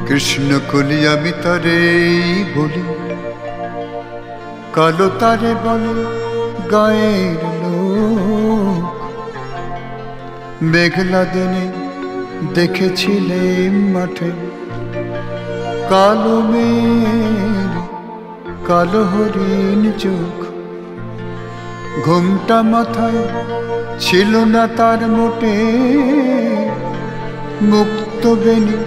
কৃষ্ণ কলি আমি তারে বলি, কালো তারে বলে গায়ের লোক। মেঘলা দিনে দেখেছিলে মাঠে কালো মেঘ, কালো হরিণ চোখ। ঘুমটা মাথায় ছিল না তার মোটে, মুক্ত বেনি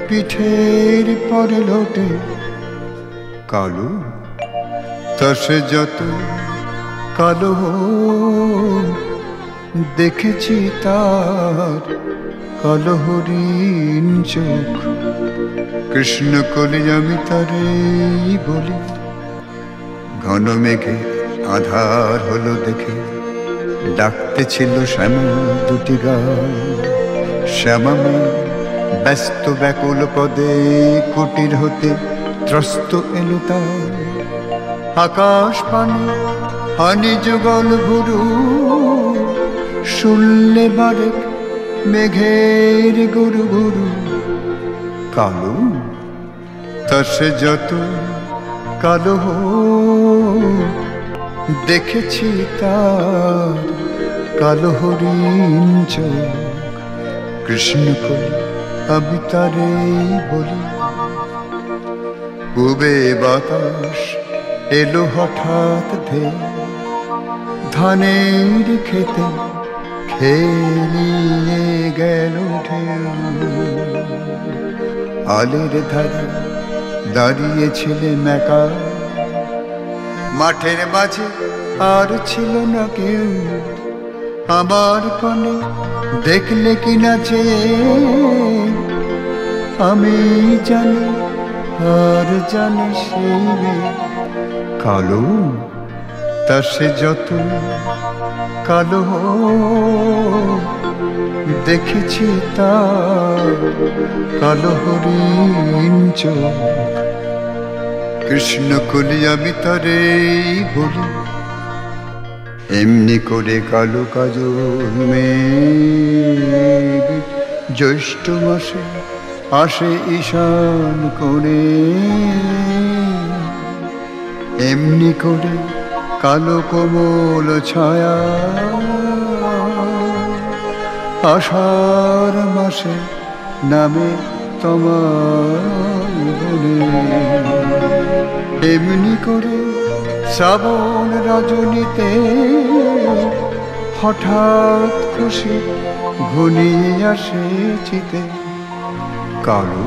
পিঠের পরে লোটে। কালো তা সে যত কালো, দেখেছি তার কালো হরিণ চোখ। কৃষ্ণ কলি আমি তারে বলি, ঘন মেঘে আধার হলো দেখে ডাকতে ছিল শ্যামা দুটি গাল। শ্যামা ব্যস্ত ব্যাকুল পদে কুটির হতে ত্রস্ত এলো তার। আকাশ পানে হানি যুগল গুরু, শুনলে বারেক মেঘের গুরু গুরু। কালো তা সে যত কালো, দেখেছি তার কালো হরিণ চোখ। কৃষ্ণ কলি আমি তারে বলি, পূবে বাতাস এলো হঠাৎ ধেয়ে ধানের খেতে খেলিয়ে গেল ঢেউ। আলের ধারে দাঁড়িয়েছিলে মেকা, মাঠের মাঝে আর ছিল না কেউ। আমার পানে দেখলে কিনা চেয়ে, আমি জানি আর জানি সেই মেয়ে। কালো তা সে যত কালো, দেখেছি তার কালো হরিণ চোখ। কৃষ্ণ কলি আমি তারে বলি, এমনি করে কালো কাজল মেঘ জ্যৈষ্ঠ মাসে আসে ঈশান করে। এমনি করে কালো কোমল ছায়া আষাঢ় মাসে নামে তোমার বনে। এমনি করে শ্রাবণ রজনীতে হঠাৎ খুশি ঘনিয়ে আসে চিতে। কালো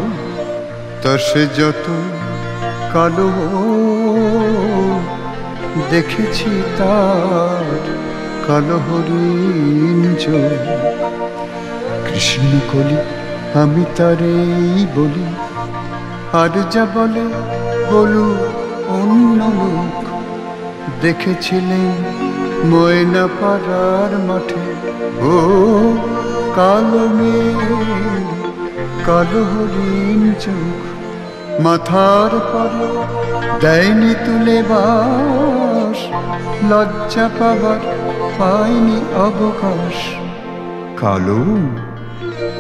তা সে যত কালো, দেখেছি তার কালো হরিণ চোখ। কৃষ্ণ কলি আমি তারে বলি, আর যা বলে বলু অন্য লোক। দেখেছিলেন ময়না পাড়ার মাঠে ও কালো মেঘ, কালো হরিণ চোখ। মাথার পরে দেয়নি তুলে বাস, লজ্জা পাবার পায়নি অবকাশ। কালো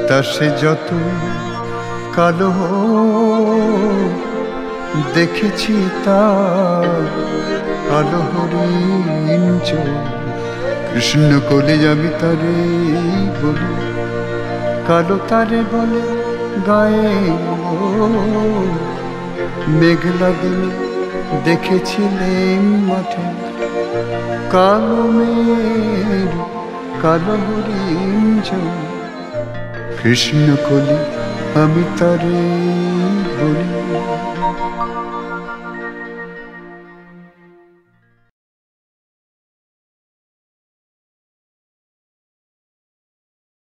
তা সে যত কালো, দেখেছি তার কালো হরিণ চোখ। কৃষ্ণ কলি আমি তারে বলি, কালো তারে বলে গায়ের লোক। মেঘলা দিনে দেখেছিলেন মাঠে কালো মেঘ, কালো হরিণ চোখ। কৃষ্ণ কলি আমি তারে বলি।